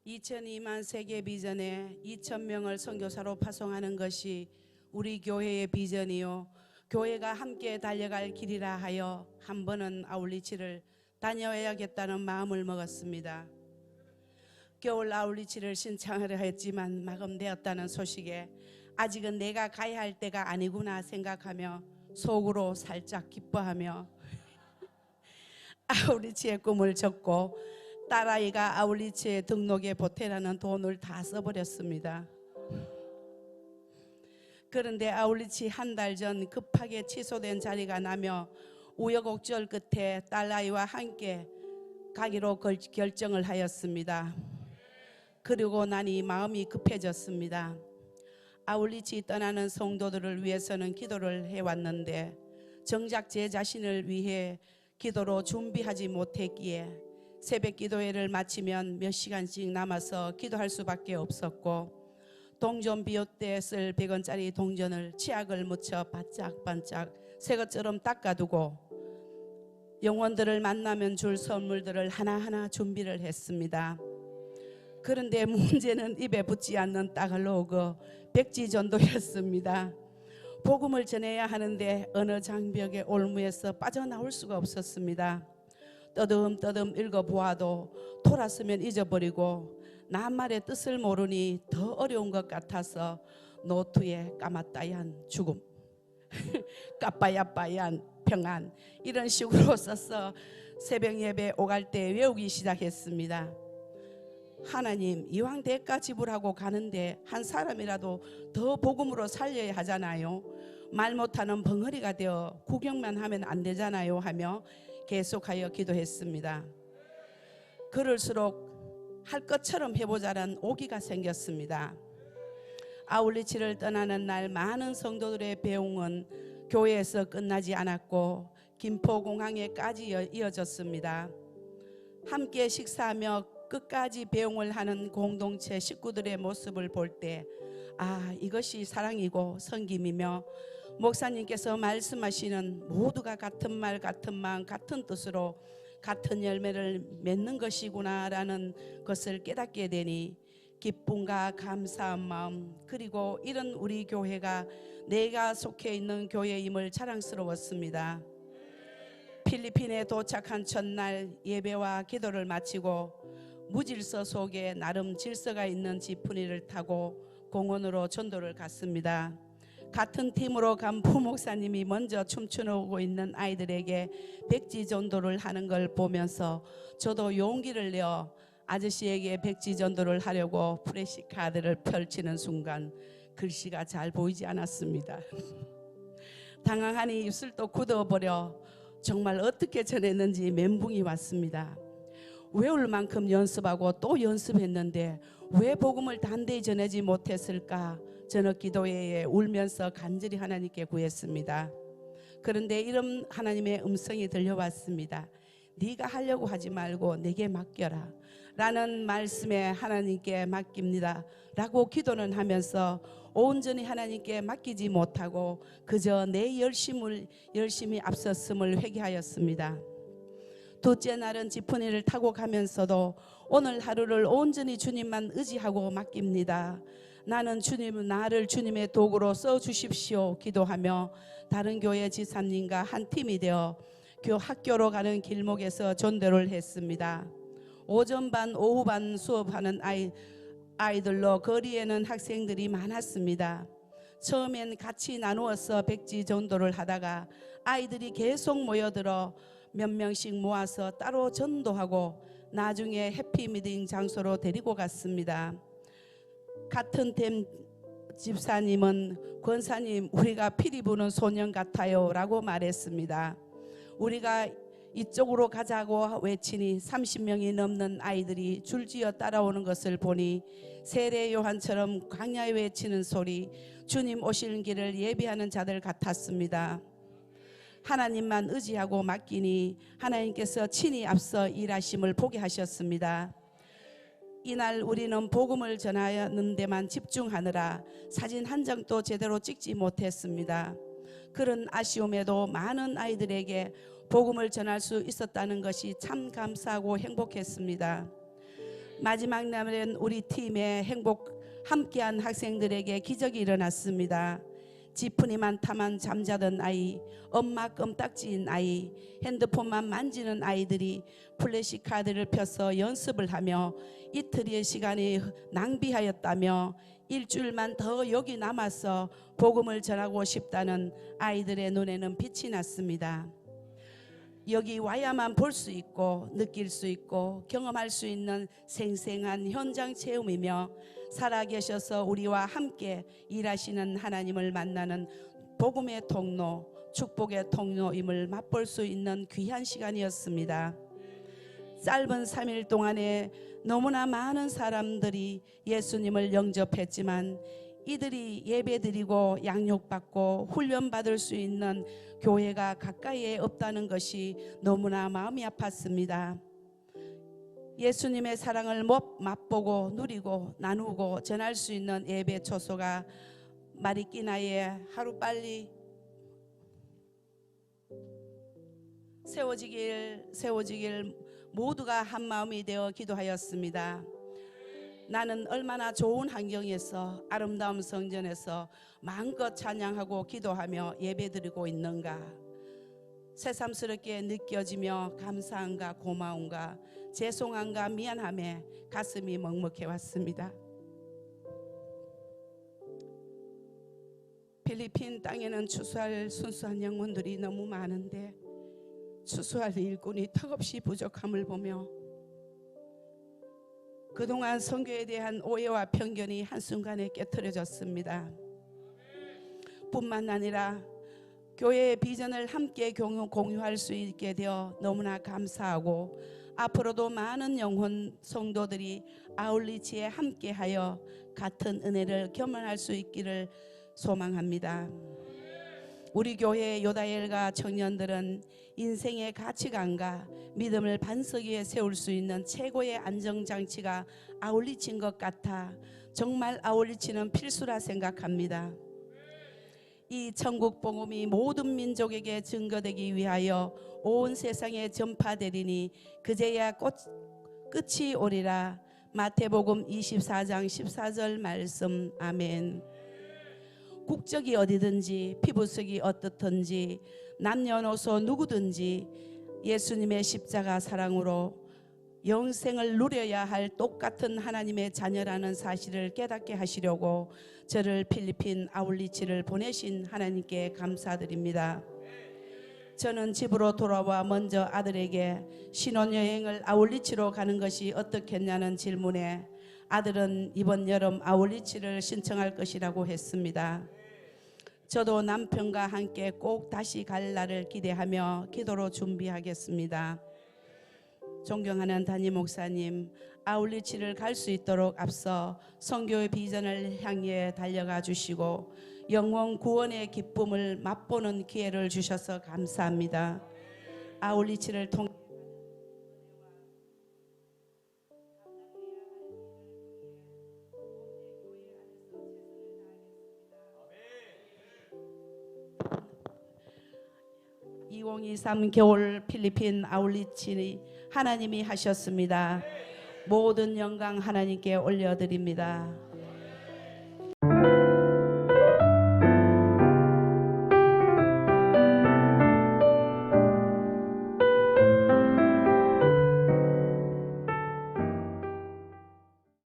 (2002만) 세계 비전에 2,000명을 선교사로 파송하는 것이 우리 교회의 비전이요 교회가 함께 달려갈 길이라 하여 한 번은 아울리치를 다녀야겠다는 마음을 먹었습니다. 겨울 아울리치를 신청하려 했지만 마감되었다는 소식에 아직은 내가 가야 할 때가 아니구나 생각하며 속으로 살짝 기뻐하며 아울리치의 꿈을 접고 딸아이가 아울리치에 등록에 보태라는 돈을 다 써버렸습니다. 그런데 아울리치 한 달 전 급하게 취소된 자리가 나며 우여곡절 끝에 딸아이와 함께 가기로 결정을 하였습니다. 그리고 나니 마음이 급해졌습니다. 아울리치 떠나는 성도들을 위해서는 기도를 해왔는데 정작 제 자신을 위해 기도로 준비하지 못했기에 새벽 기도회를 마치면 몇 시간씩 남아서 기도할 수밖에 없었고 동전 비옷 때 쓸 100원짜리 동전을 치약을 묻혀 반짝반짝 새 것처럼 닦아두고 영혼들을 만나면 줄 선물들을 하나하나 준비를 했습니다. 그런데 문제는 입에 붙지 않는 따글로그 백지전도였습니다. 복음을 전해야 하는데 어느 장벽의 올무에서 빠져나올 수가 없었습니다. 떠듬떠듬 읽어보아도 돌았으면 잊어버리고 낱말의 뜻을 모르니 더 어려운 것 같아서 노트에 까맣다얀 죽음 까빠야빠얀 평안 이런 식으로 써서 새벽 예배 오갈 때 외우기 시작했습니다. 하나님, 이왕 대가 지불하고 가는데 한 사람이라도 더 복음으로 살려야 하잖아요. 말 못하는 벙어리가 되어 구경만 하면 안 되잖아요 하며 계속하여 기도했습니다. 그럴수록 할 것처럼 해보자는 오기가 생겼습니다. 아울리치를 떠나는 날 많은 성도들의 배웅은 교회에서 끝나지 않았고 김포공항에까지 이어졌습니다. 함께 식사하며 끝까지 배웅을 하는 공동체 식구들의 모습을 볼 때 이것이 사랑이고 섬김이며 목사님께서 말씀하시는 모두가 같은 말 같은 마음 같은 뜻으로 같은 열매를 맺는 것이구나 라는 것을 깨닫게 되니 기쁨과 감사한 마음 그리고 이런 우리 교회가 내가 속해 있는 교회임을 자랑스러웠습니다. 필리핀에 도착한 첫날 예배와 기도를 마치고 무질서 속에 나름 질서가 있는 지푸니를 타고 공원으로 전도를 갔습니다. 같은 팀으로 간 부목사님이 먼저 춤추고 있는 아이들에게 백지 전도를 하는 걸 보면서 저도 용기를 내어 아저씨에게 백지 전도를 하려고 프레시카드를 펼치는 순간 글씨가 잘 보이지 않았습니다. 당황하니 입술도 굳어버려 정말 어떻게 전했는지 멘붕이 왔습니다. 외울 만큼 연습하고 또 연습했는데 왜 복음을 단대히 전하지 못했을까? 저녁 기도회에 울면서 간절히 하나님께 구했습니다. 그런데 이런 하나님의 음성이 들려왔습니다. 네가 하려고 하지 말고 내게 맡겨라 라는 말씀에 하나님께 맡깁니다 라고 기도는 하면서 온전히 하나님께 맡기지 못하고 그저 내 열심히 앞섰음을 회개하였습니다. 둘째 날은 지푸니를 타고 가면서도 오늘 하루를 온전히 주님만 의지하고 맡깁니다. 나는 나를 주님의 도구로 써주십시오 기도하며 다른 교회 지사님과 한 팀이 되어 학교로 가는 길목에서 전도를 했습니다. 오전 반 오후 반 수업하는 아이들로 거리에는 학생들이 많았습니다. 처음엔 같이 나누어서 백지 전도를 하다가 아이들이 계속 모여들어 몇 명씩 모아서 따로 전도하고 나중에 해피미팅 장소로 데리고 갔습니다. 같은 팀 집사님은 권사님 우리가 피리 부는 소년 같아요 라고 말했습니다. 우리가 이쪽으로 가자고 외치니 30명이 넘는 아이들이 줄지어 따라오는 것을 보니 세례 요한처럼 광야에 외치는 소리 주님 오시는 길을 예비하는 자들 같았습니다. 하나님만 의지하고 맡기니 하나님께서 친히 앞서 일하심을 보게 하셨습니다. 이날 우리는 복음을 전하는 데만 집중하느라 사진 한 장도 제대로 찍지 못했습니다. 그런 아쉬움에도 많은 아이들에게 복음을 전할 수 있었다는 것이 참 감사하고 행복했습니다. 마지막 날엔 우리 팀의 함께한 학생들에게 기적이 일어났습니다. 지푸니만 타만 잠자던 아이, 엄마 껌딱지인 아이, 핸드폰만 만지는 아이들이 플래시카드를 펴서 연습을 하며 이틀의 시간이 낭비하였다며 일주일만 더 여기 남아서 복음을 전하고 싶다는 아이들의 눈에는 빛이 났습니다. 여기 와야만 볼 수 있고 느낄 수 있고 경험할 수 있는 생생한 현장 체험이며 살아계셔서 우리와 함께 일하시는 하나님을 만나는 복음의 통로, 축복의 통로임을 맛볼 수 있는 귀한 시간이었습니다. 짧은 3일 동안에 너무나 많은 사람들이 예수님을 영접했지만 이들이 예배드리고 양육받고 훈련받을 수 있는 교회가 가까이에 없다는 것이 너무나 마음이 아팠습니다. 예수님의 사랑을 맛보고 누리고 나누고 전할 수 있는 예배 초소가 마리끼나에 하루빨리 세워지길 모두가 한마음이 되어 기도하였습니다. 나는 얼마나 좋은 환경에서 아름다운 성전에서 마음껏 찬양하고 기도하며 예배드리고 있는가. 새삼스럽게 느껴지며 감사한가 고마운가 죄송한가 미안함에 가슴이 먹먹해 왔습니다. 필리핀 땅에는 추수할 순수한 영혼들이 너무 많은데 추수할 일꾼이 턱없이 부족함을 보며 그동안 선교에 대한 오해와 편견이 한순간에 깨트려졌습니다. 뿐만 아니라 교회의 비전을 함께 공유할 수 있게 되어 너무나 감사하고 앞으로도 많은 영혼 성도들이 아울리치에 함께하여 같은 은혜를 경험할 수 있기를 소망합니다. 우리 교회 요다엘과 청년들은 인생의 가치관과 믿음을 반석 위에 세울 수 있는 최고의 안정장치가 아울리치인 것 같아 정말 아울리치는 필수라 생각합니다. 이 천국 복음이 모든 민족에게 증거되기 위하여 온 세상에 전파되리니 그제야 끝이 오리라. 마태복음 24장 14절 말씀. 아멘. 국적이 어디든지 피부색이 어떻든지 남녀노소 누구든지 예수님의 십자가 사랑으로 영생을 누려야 할 똑같은 하나님의 자녀라는 사실을 깨닫게 하시려고 저를 필리핀 아울리치를 보내신 하나님께 감사드립니다. 저는 집으로 돌아와 먼저 아들에게 신혼여행을 아울리치로 가는 것이 어떻겠냐는 질문에 아들은 이번 여름 아울리치를 신청할 것이라고 했습니다. 저도 남편과 함께 꼭 다시 갈 날을 기대하며 기도로 준비하겠습니다. 존경하는 담임 목사님, 아울리치를 갈 수 있도록 앞서 선교의 비전을 향해 달려가 주시고 영원 구원의 기쁨을 맛보는 기회를 주셔서 감사합니다. 아울리치를 통해 (2023) 겨울 필리핀 아울리치 하나님이 하셨습니다. 모든 영광 하나님께 올려드립니다.